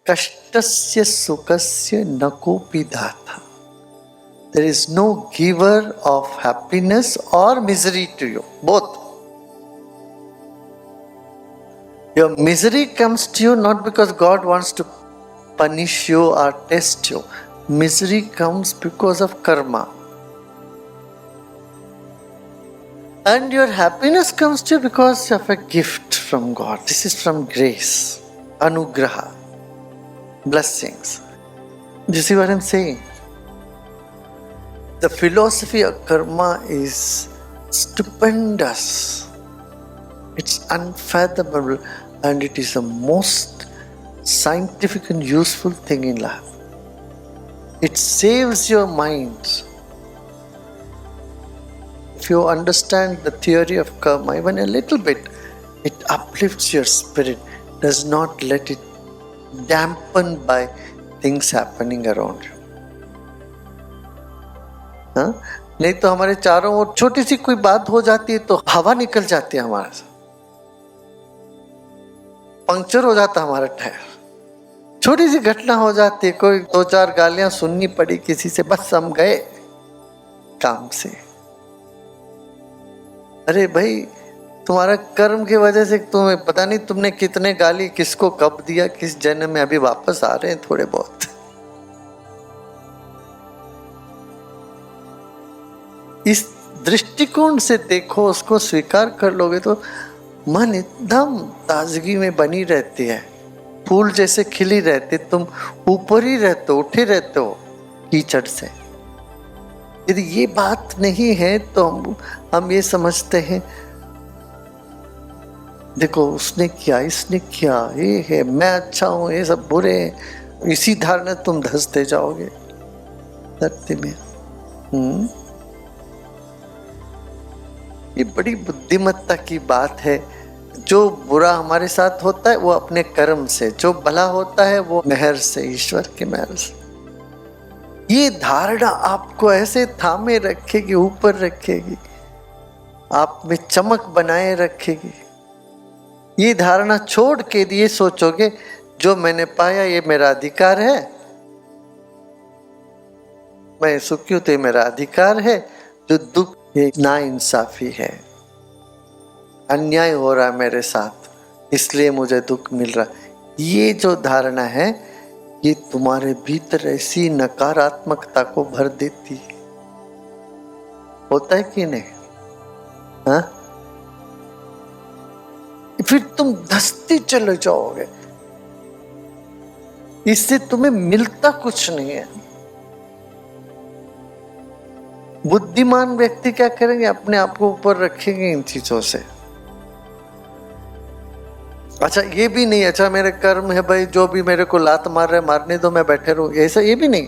कष्टस्य सुखस्य न कोपि दाता. There is no giver of happiness or misery to you, both. Your misery comes to you not because God wants to punish you or test you. Misery comes because of karma. And your happiness comes to you because of a gift from God. This is from grace, anugraha, blessings. Do you see what I'm saying? The philosophy of karma is stupendous. It's unfathomable, and it is the most scientific and useful thing in life. It saves your mind. If you understand the theory of karma even a little bit, it uplifts your spirit, does not let it dampen by things happening around you. नहीं तो हमारे चारों ओर छोटी सी कोई बात हो जाती है तो हवा निकल जाती है हमारे से, पंक्चर हो जाता हमारा टायर. छोटी सी घटना हो जाती है, कोई 2-4 गालियां सुननी पड़ी किसी से, बस हम गए काम से. अरे भाई, तुम्हारा कर्म की वजह से तुम्हें पता नहीं तुमने कितने गाली किसको कब दिया, किस जन्म में अभी वापस आ रहे हैं थोड़े बहुत. इस दृष्टिकोण से देखो, उसको स्वीकार कर लोगे तो मन एकदम ताजगी में बनी रहती है, फूल जैसे खिली रहती. तुम ऊपर ही रहते हो, उठे रहते हो कीचड़ से. यदि ये बात नहीं है तो हम ये समझते हैं देखो उसने किया, इसने किया, ये है, मैं अच्छा हूं, ये सब बुरे हैं. इसी धारणा तुम धंसते जाओगे धरती में. ये बड़ी बुद्धिमत्ता की बात है. जो बुरा हमारे साथ होता है वो अपने कर्म से, जो भला होता है वो मेहर से, ईश्वर की मेहर से. ये धारणा आपको ऐसे थामे रखेगी, ऊपर रखेगी, आप में चमक बनाए रखेगी. ये धारणा छोड़ के ये सोचोगे जो मैंने पाया ये मेरा अधिकार है, मैं सुखी हूं तो ये मेरा अधिकार है. जो दुख ये नाइंसाफी है, अन्याय हो रहा है मेरे साथ, इसलिए मुझे दुख मिल रहा. ये जो धारणा है ये तुम्हारे भीतर ऐसी नकारात्मकता को भर देती है. होता है कि नहीं? हाँ, फिर तुम धंसते चले जाओगे. इससे तुम्हें मिलता कुछ नहीं है. बुद्धिमान व्यक्ति क्या करेंगे? अपने आप को ऊपर रखेंगे इन चीजों से. अच्छा ये भी नहीं, अच्छा मेरे कर्म है भाई, जो भी मेरे को लात मार रहे मारने दो, मैं बैठे रहूं, ऐसा ये भी नहीं.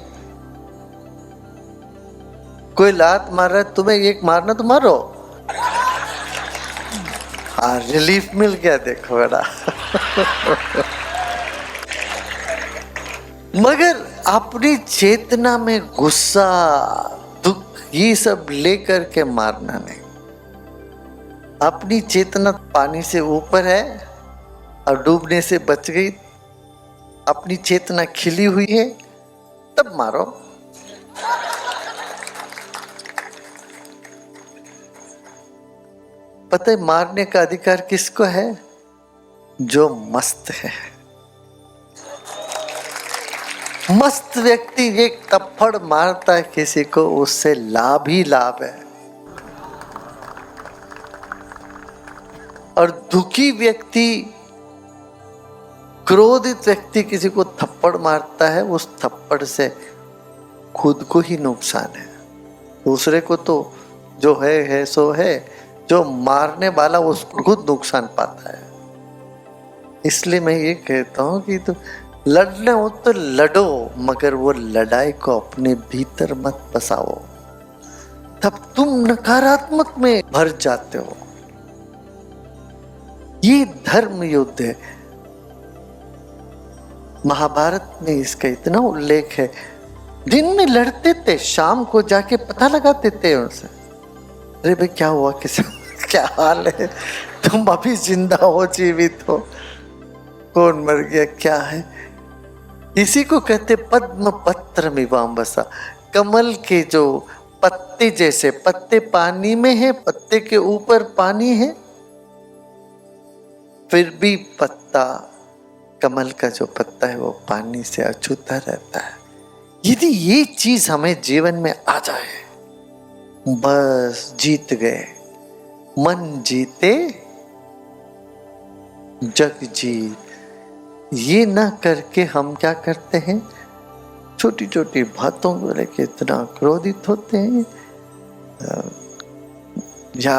कोई लात मार रहा है तुम्हें, एक मारना तो मारो. हाँ, रिलीफ मिल गया देखो बेटा. मगर अपनी चेतना में गुस्सा, दुख, ये सब लेकर के मारना नहीं. अपनी चेतना पानी से ऊपर है और डूबने से बच गई, अपनी चेतना खिली हुई है, तब मारो. पता है मारने का अधिकार किसको है? जो मस्त है. मस्त व्यक्ति एक थप्पड़ मारता है किसी को, उससे लाभ ही लाभ है. और दुखी व्यक्ति, क्रोधित व्यक्ति किसी को थप्पड़ मारता है, उस थप्पड़ से खुद को ही नुकसान है. दूसरे को तो जो है सो है, जो मारने वाला उसको खुद नुकसान पाता है. इसलिए मैं ये कहता हूं कि तुम लड़ना हो तो लड़ो, मगर वो लड़ाई को अपने भीतर मत बसाओ, तब तुम नकारात्मक में भर जाते हो. ये धर्म युद्ध है. महाभारत में इसका इतना उल्लेख है. दिन में लड़ते थे, शाम को जाके पता लगाते थे उनसे, अरे भाई क्या हुआ, किसी क्या हाल है, तुम अभी जिंदा हो, जीवित हो, कौन मर गया, क्या है. इसी को कहते पद्म पत्र मिवाम्बसा, कमल के जो पत्ते जैसे, पत्ते पानी में है, पत्ते के ऊपर पानी है, फिर भी पत्ता, कमल का जो पत्ता है वो पानी से अछूता रहता है। यदि ये चीज हमें जीवन में आ जाए, बस जीत गए। मन जीते जग जीत। ये ना करके हम क्या करते हैं, छोटी छोटी बातों को लेके इतना क्रोधित होते हैं, या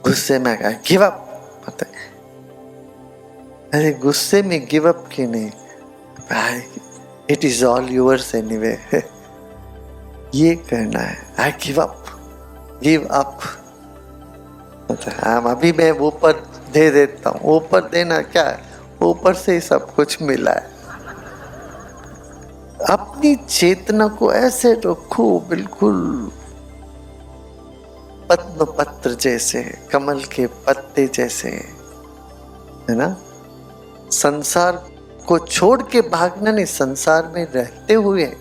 गुस्से में गिव अप। अरे गुस्से में गिव अप की नहीं, it is all yours anyway. ये करना है, आई गिव अप। हम अभी मैं ऊपर दे देता हूँ, ऊपर देना क्या है, ऊपर से ही सब कुछ मिला है। अपनी चेतना को ऐसे रखो, बिल्कुल पद्म पत्र जैसे, कमल के पत्ते जैसे, है ना। संसार को छोड़ के भागना नहीं, संसार में रहते हुए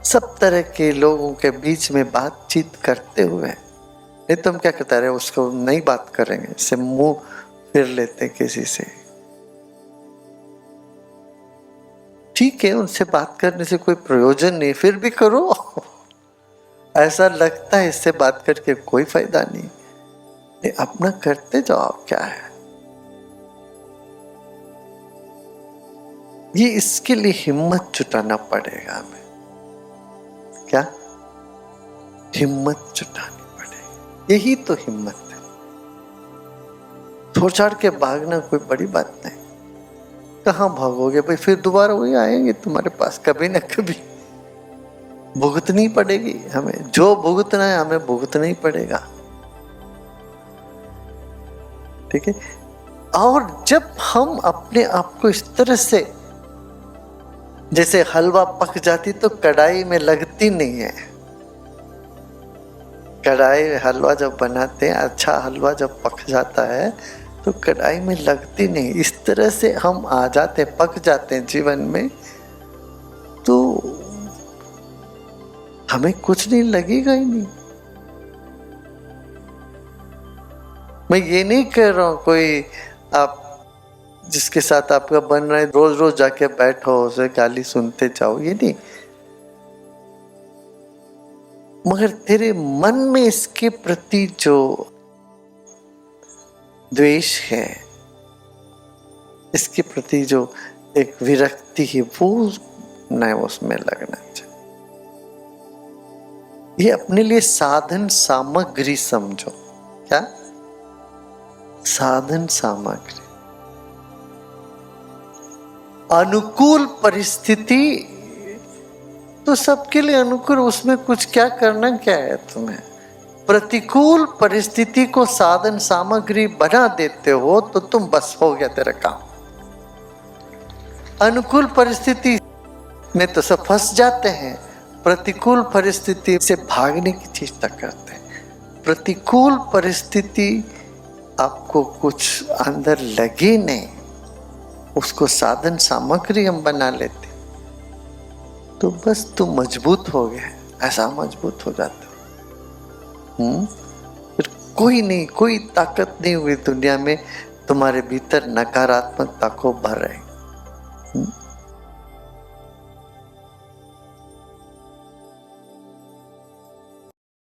सब तरह के लोगों के बीच में बातचीत करते हुए। नहीं तो हम क्या करते रहे, उसको नहीं बात करेंगे, इससे मुंह फिर लेते किसी से। ठीक है, उनसे बात करने से कोई प्रयोजन नहीं, फिर भी करो। ऐसा लगता है इससे बात करके कोई फायदा नहीं, अपना करते जाओ, क्या है ये। इसके लिए हिम्मत जुटाना पड़ेगा हमें। क्या हिम्मत जुटानी पड़ेगी, यही तो हिम्मत है। छोड़ छाड़ के भागना कोई बड़ी बात नहीं। कहाँ भागोगे भाई, फिर दोबारा वही आएंगे तुम्हारे पास, कभी ना कभी भुगतनी पड़ेगी हमें। जो भुगतना है हमें भुगतना ही पड़ेगा, ठीक है। और जब हम अपने आप को इस तरह से, जैसे हलवा पक जाती तो कढ़ाई में लगती नहीं है। कढ़ाई हलवा जब बनाते हैं, अच्छा हलवा जब पक जाता है तो कढ़ाई में लगती नहीं। इस तरह से हम आ जाते, पक जाते हैं जीवन में, तो हमें कुछ नहीं लगेगा ही नहीं। मैं ये नहीं कह रहा हूं कोई आप जिसके साथ आपका बन रहा है रोज रोज जाके बैठो, उसे गाली सुनते जाओ, ये नहीं। मगर तेरे मन में इसके प्रति जो द्वेष है, इसके प्रति जो एक विरक्ति है, वो न उसमें लगना चाहिए। ये अपने लिए साधन सामग्री समझो। क्या साधन सामग्री? अनुकूल परिस्थिति तो सबके लिए अनुकूल, उसमें कुछ क्या करना क्या है तुम्हें। प्रतिकूल परिस्थिति को साधन सामग्री बना देते हो तो तुम बस हो गया तेरा काम। अनुकूल परिस्थिति में तो सब फंस जाते हैं, प्रतिकूल परिस्थिति से भागने की चेष्टा करते हैं। प्रतिकूल परिस्थिति आपको कुछ अंदर लगे नहीं, उसको साधन सामग्री हम बना लेते तो बस तुम मजबूत हो गए, ऐसा मजबूत हो जाते हो। फिर कोई नहीं, कोई ताकत नहीं हुई दुनिया में तुम्हारे भीतर नकारात्मकता को भर रही।